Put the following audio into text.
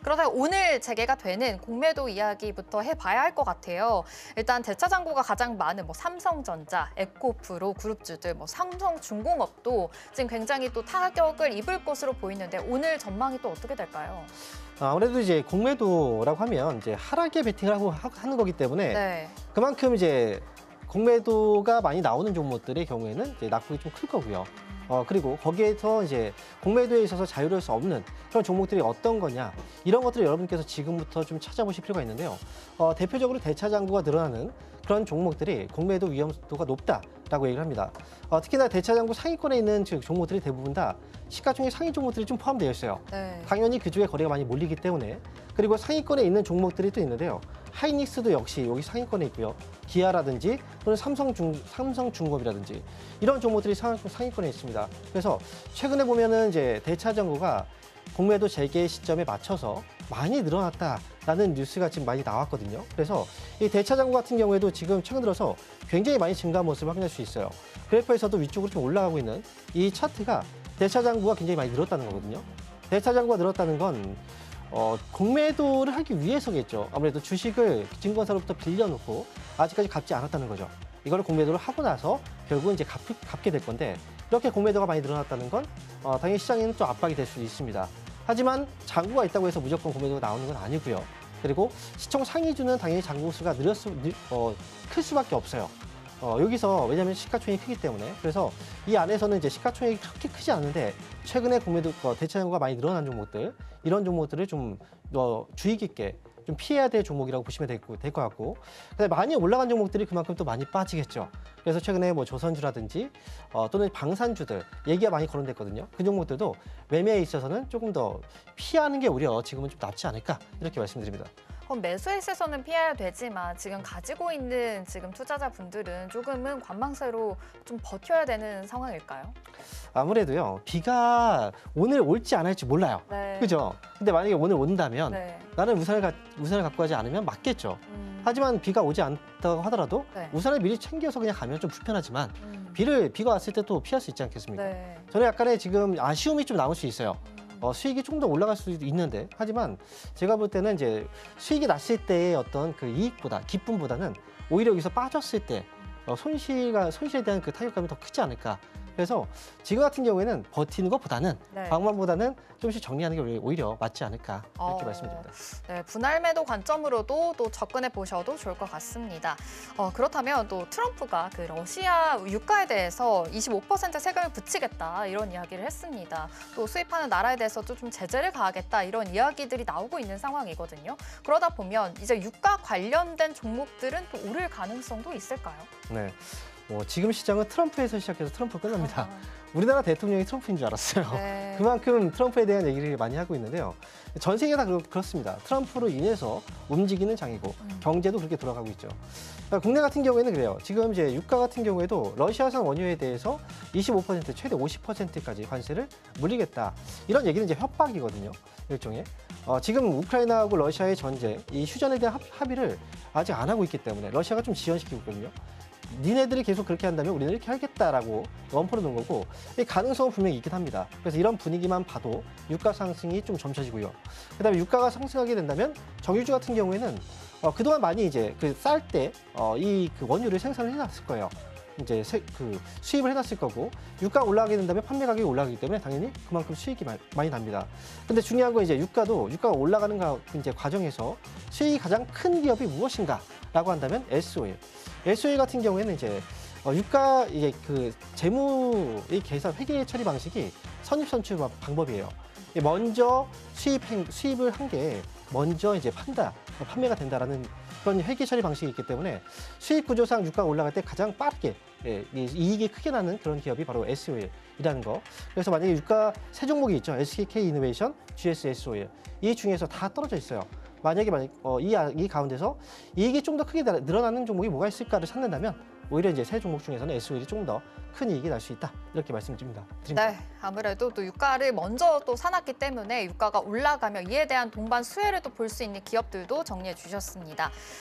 그러다 오늘 재개가 되는 공매도 이야기부터 해봐야 할 것 같아요. 일단 대차 잔고가 가장 많은 삼성전자, 에코프로 그룹주들, 삼성중공업도 지금 굉장히 또 타격을 입을 것으로 보이는데 오늘 전망이 또 어떻게 될까요? 아무래도 이제 공매도라고 하면 이제 하락에 베팅을 하는 거기 때문에 네. 그만큼 이제 공매도가 많이 나오는 종목들의 경우에는 이제 낙폭이 좀 클 거고요. 그리고 거기에서 이제 공매도에 있어서 자유로울 수 없는 그런 종목들이 어떤 거냐 이런 것들을 여러분께서 지금부터 좀 찾아보실 필요가 있는데요. 대표적으로 대차 잔고가 늘어나는 그런 종목들이 공매도 위험도가 높다라고 얘기를 합니다. 특히나 대차 잔고 상위권에 있는 종목들이 대부분 다 시가총액 상위 종목들이 좀 포함되어 있어요. 네. 당연히 그쪽에 거래가 많이 몰리기 때문에 그리고 상위권에 있는 종목들이 또 있는데요. 하이닉스도 역시 여기 상위권에 있고요. 기아라든지 또는 삼성중공업이라든지 이런 종목들이 상위권에 있습니다. 그래서 최근에 보면은 이제 대차 잔고가 공매도 재개 시점에 맞춰서 많이 늘어났다라는 뉴스가 지금 많이 나왔거든요. 그래서 이 대차 잔고 같은 경우에도 지금 최근 들어서 굉장히 많이 증가한 모습을 확인할 수 있어요. 그래프에서도 위쪽으로 좀 올라가고 있는 이 차트가 대차 잔고가 굉장히 많이 늘었다는 거거든요. 대차 잔고가 늘었다는 건 공매도를 하기 위해서겠죠. 아무래도 주식을 증권사로부터 빌려놓고 아직까지 갚지 않았다는 거죠. 이걸 공매도를 하고 나서 결국은 이제 갚게 될 건데 이렇게 공매도가 많이 늘어났다는 건 당연히 시장에는 좀 압박이 될 수 있습니다. 하지만 잔고가 있다고 해서 무조건 공매도가 나오는 건 아니고요. 그리고 시총 상위주는 당연히 잔고 수가 클 수밖에 없어요. 여기서 왜냐하면 시가총액이 크기 때문에 그래서 이 안에서는 이제 시가총액이 그렇게 크지 않은데 최근에 공매도 대차 잔고가 많이 늘어난 종목들 이런 종목들을 좀 주의 깊게 좀 피해야 될 종목이라고 보시면 될 것 같고 많이 올라간 종목들이 그만큼 또 많이 빠지겠죠. 그래서 최근에 조선주라든지 또는 방산주들 얘기가 많이 거론됐거든요. 그 종목들도 매매에 있어서는 조금 더 피하는 게 오히려 지금은 좀 낫지 않을까 이렇게 말씀드립니다. 매수에 있어서는 피해야 되지만 지금 가지고 있는 투자자분들은 조금은 관망세로 좀 버텨야 되는 상황일까요? 아무래도요. 비가 오늘 올지 안 할지 몰라요. 네. 그죠? 근데 만약에 오늘 온다면 네. 나는 우산을 갖고 가지 않으면 맞겠죠. 하지만 비가 오지 않다고 하더라도 네. 우산을 미리 챙겨서 그냥 가면 좀 불편하지만 비가 왔을 때 또 피할 수 있지 않겠습니까? 네. 저는 약간의 지금 아쉬움이 좀 남을 수 있어요. 수익이 좀 더 올라갈 수도 있는데 하지만 제가 볼 때는 이제 수익이 났을 때의 어떤 그 이익보다 기쁨보다는 오히려 여기서 빠졌을 때 손실에 대한 그 타격감이 더 크지 않을까. 그래서 지금 같은 경우에는 버티는 것보다는 네. 방법보다는 조금씩 정리하는 게 오히려 맞지 않을까 이렇게 말씀드립니다. 네, 분할 매도 관점으로도 또 접근해 보셔도 좋을 것 같습니다. 그렇다면 또 트럼프가 그 러시아 유가에 대해서 25% 세금을 붙이겠다 이런 이야기를 했습니다. 또 수입하는 나라에 대해서도 좀 제재를 가하겠다 이런 이야기들이 나오고 있는 상황이거든요. 그러다 보면 이제 유가 관련된 종목들은 또 오를 가능성도 있을까요? 네. 지금 시장은 트럼프에서 시작해서 트럼프 끝납니다. 우리나라 대통령이 트럼프인 줄 알았어요. 네. 그만큼 트럼프에 대한 얘기를 많이 하고 있는데요. 전 세계가 다 그렇습니다. 트럼프로 인해서 움직이는 장이고 경제도 그렇게 돌아가고 있죠. 그러니까 국내 같은 경우에는 그래요. 지금 이제 유가 같은 경우에도 러시아산 원유에 대해서 25% 최대 50%까지 관세를 물리겠다. 이런 얘기는 이제 협박이거든요. 일종의. 지금 우크라이나하고 러시아의 전쟁, 이 휴전에 대한 합의를 아직 안 하고 있기 때문에 러시아가 좀 지연시키고 있거든요. 니네들이 계속 그렇게 한다면 우리는 이렇게 하겠다라고 원포로 놓은 거고 이 가능성은 분명히 있긴 합니다. 그래서 이런 분위기만 봐도 유가 상승이 좀 점쳐지고요. 그다음에 유가가 상승하게 된다면 정유주 같은 경우에는 그동안 많이 이제 쌀 때 이 원유를 생산을 해놨을 거예요. 이제 수입을 해놨을 거고 유가가 올라가게 된다면 판매 가격이 올라가기 때문에 당연히 그만큼 수익이 많이 납니다. 근데 중요한 건 이제 유가가 올라가는 이제 과정에서 수익이 가장 큰 기업이 무엇인가라고 한다면 S-오일. S-오일 같은 경우에는 이제 유가 이제 재무의 계산 회계 처리 방식이 선입선출 방법이에요. 먼저 수입을 한 게 먼저 이제 판매가 된다라는 그런 회계 처리 방식이 있기 때문에 수익 구조상 유가가 올라갈 때 가장 빠르게 이익이 크게 나는 그런 기업이 바로 S-오일이라는 거. 그래서 만약에 유가 세 종목이 있죠. SK 이노베이션, GS S-오일. 이 중에서 다 떨어져 있어요. 만약에 이 가운데서 이익이 좀 더 크게 늘어나는 종목이 뭐가 있을까를 찾는다면 오히려 이제 세 종목 중에서는 S-오일이 좀 더 큰 이익이 날 수 있다 이렇게 말씀드립니다. 네, 아무래도 또 유가를 먼저 또 사놨기 때문에 유가가 올라가면 이에 대한 동반 수혜를 또 볼 수 있는 기업들도 정리해 주셨습니다.